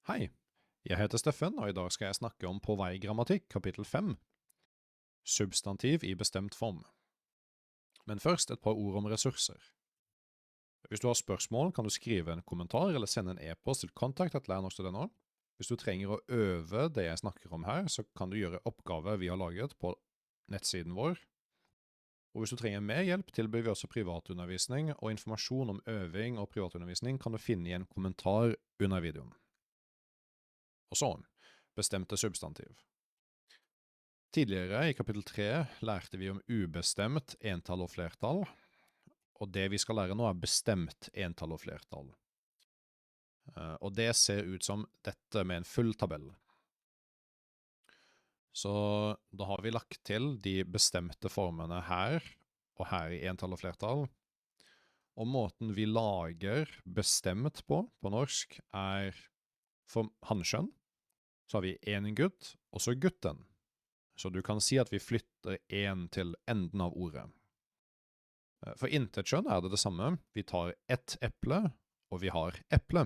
Hei, jeg heter Steffen, og i dag skal jeg snakke om På vei grammatikk, kapittel 5. Substantiv i bestemt form. Men først et par ord om ressurser. Hvis du har spørsmål, kan du skrive en kommentar eller sende en e-post til kontakt@lærnorsk.no. Hvis du trenger å øve det jeg snakker om her, så kan du gjøre oppgaver vi har laget på nettsiden vår. Og hvis du trenger mer hjelp, tilbyr vi også privatundervisning, og informasjon om øving og privatundervisning kan du finne i en kommentar under videoen. Og så, bestemte substantiv. Tidligere, i kapittel 3, lærte vi om ubestemt entall og flertall, og det vi skal lære nå er bestemt entall og flertall. Og det ser ut som dette med en full tabell. Så da har vi lagt til de bestemte formene her, og her i entall og flertall. Og måten vi lager bestemt på norsk, er for hanskjønn, så har vi en gutt, og så gutten. Så du kan si at vi flytter en til enden av ordet. For intetkjønn er det samme. Vi tar ett eple, og vi har eple.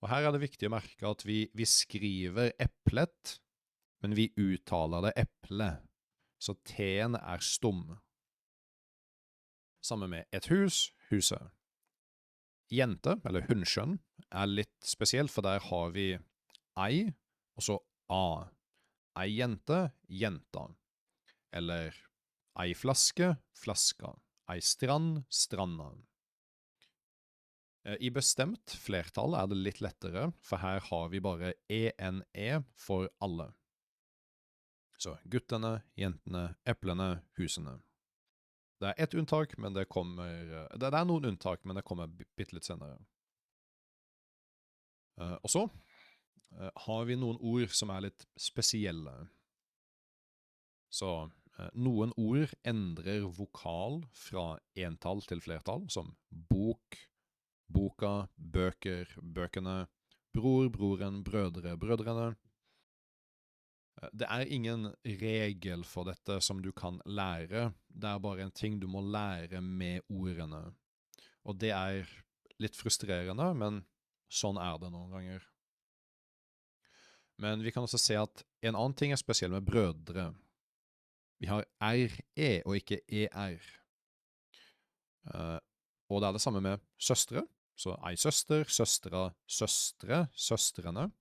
Og her er det viktig å merke at vi skriver eplet, men vi uttaler det eple, så t-en er stum. Samme med et hus, huset. Jente, eller hundskjønn, er litt spesielt, for der har vi ei, og så a. Ei jente, jenta. Eller ei flaske, flaska. Ei strand, stranda. I bestemt flertall er det litt lettere, for her har vi bare ene for alle. Så guttene, jentene, eplene, husene. Det er ett unntak, men det er noen unntak, men det kommer bitte litt senere. Og så har vi noen ord som er litt spesielle. Så noen ord endrer vokal fra entall til flertall, som bok, boka, bøker, bøkene, bror, broren, brødre, brødrene. Det er ingen regel for dette som du kan lære, det er bare en ting du må lære med ordene. Og det er litt frustrerende, men sånn er det noen ganger. Men vi kan også se at en annen ting er spesiell med brødre. Vi har RE og ikke ER. Og det er det samme med søstre. Så ei søster, søstre, søstre, søstrene.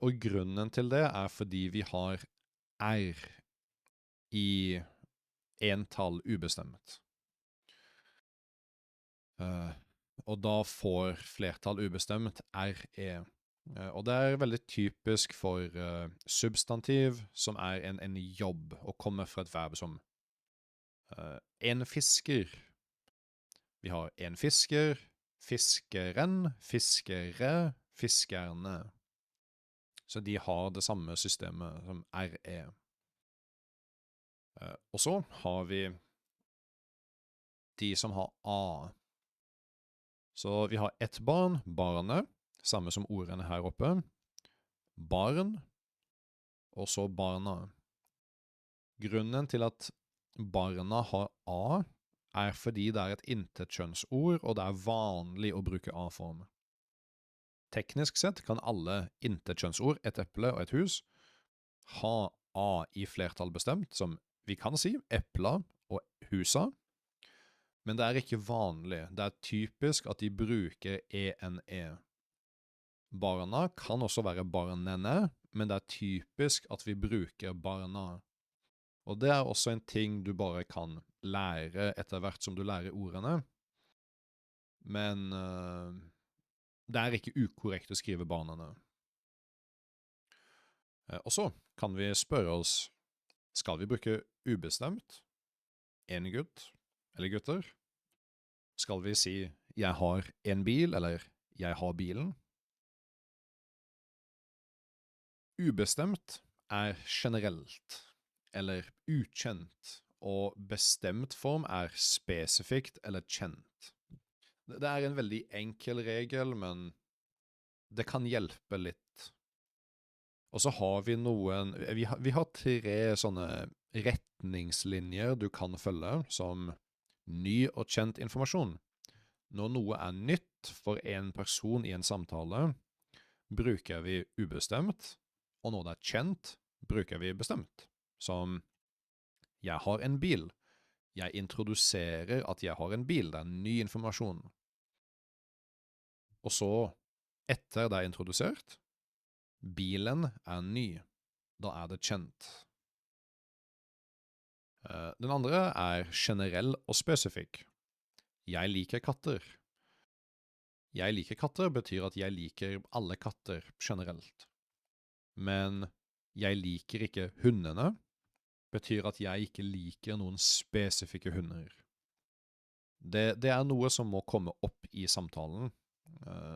Og grunnen til det er fordi vi har R i entall ubestemt. Og da får flertall ubestemt RE. Og det er veldig typisk for substantiv, som er en jobb, og kommer fra et verb som en fisker. Vi har en fisker, fiskeren, fiskere, fiskerne. Så de har det samme systemet som RE. Og så har vi de som har A. Så vi har ett barn, barnet, samme som ordene her oppe. Barn, og så barna. Grunnen til at barna har A, er fordi det er et intetkjønnsord, og det er vanlig å bruke A-form. Teknisk sett kan alle intetkjønnsord, et eple og et hus, ha A i flertall bestemt, som vi kan si epla og husa, men det er ikke vanlig. Det er typisk at de bruker ene. Barna kan også være barnene, men det er typisk at vi bruker barna. Og det er også en ting du bare kan lære etter hvert som du lærer ordene. Men det er ikke ukorrekt å skrive barnene. Og så kan vi spørre oss, skal vi bruke ubestemt? En gutt eller gutter? Skal vi si, jeg har en bil, eller jeg har bilen? Ubestemt er generelt, eller ukjent, og bestemt form er spesifikt eller kjent. Det er en veldig enkel regel, men det kan hjelpe litt. Og så har vi vi har 3 sånne retningslinjer du kan følge, som ny og kjent informasjon. Når noe er nytt for en person i en samtale, bruker vi ubestemt, og når det er kjent, bruker vi bestemt. Som jeg har en bil. Jeg introduserer at jeg har en bil. Det er ny informasjon. Og så, etter det er introdusert, bilen er ny. Da er det kjent. Den andre er generell og spesifikk. Jeg liker katter. Jeg liker katter betyr at jeg liker alle katter generelt. Men jeg liker ikke hundene betyr at jeg ikke liker noen spesifikke hunder. Det er noe som må komme opp i samtalen,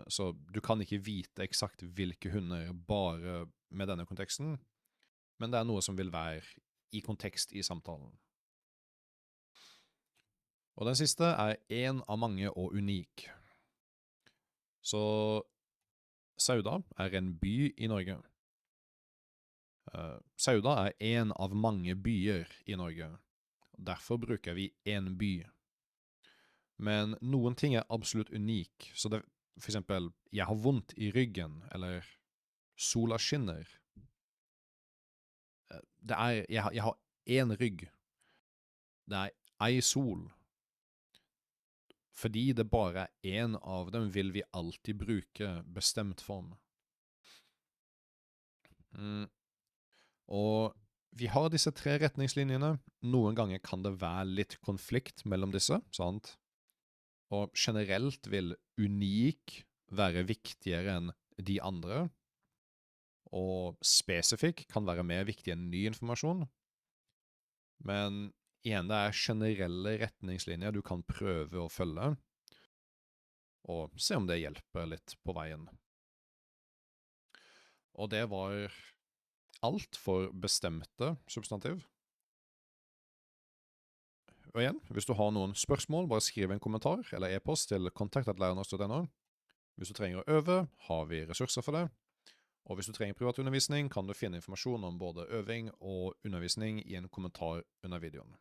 så du kan ikke vite eksakt hvilke hunder bare med denne konteksten, men det er noe som vil være i kontekst i samtalen. Og den siste er en av mange og unik. Så Sauda er en by i Norge. Sauda er en av mange byer i Norge. Derfor bruker vi en by. Men noen ting er absolutt unik, så det, for eksempel, jeg har vondt i ryggen, eller sola skinner. Jeg har en rygg. Det er ei sol. Fordi det bare er en av dem, vil vi alltid bruke bestemt form. Og vi har disse 3 retningslinjene. Noen ganger kan det være litt konflikt mellom disse, sant? Og generelt vil unik være viktigere enn de andre, og spesifikk kan være mer viktig enn ny informasjon. Men igjen, det er generelle retningslinjer du kan prøve å følge, og se om det hjelper litt på veien. Og det var alt for bestemte substantiv. Og igjen, hvis du har noen spørsmål, bare skriv en kommentar eller e-post til kontakt@lærernorsk.no. Hvis du trenger å øve, har vi ressurser for det. Og hvis du trenger privatundervisning, kan du finne informasjon om både øving og undervisning i en kommentar under videoen.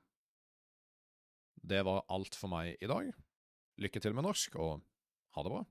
Det var alt for meg i dag. Lykke til med norsk, og ha det bra!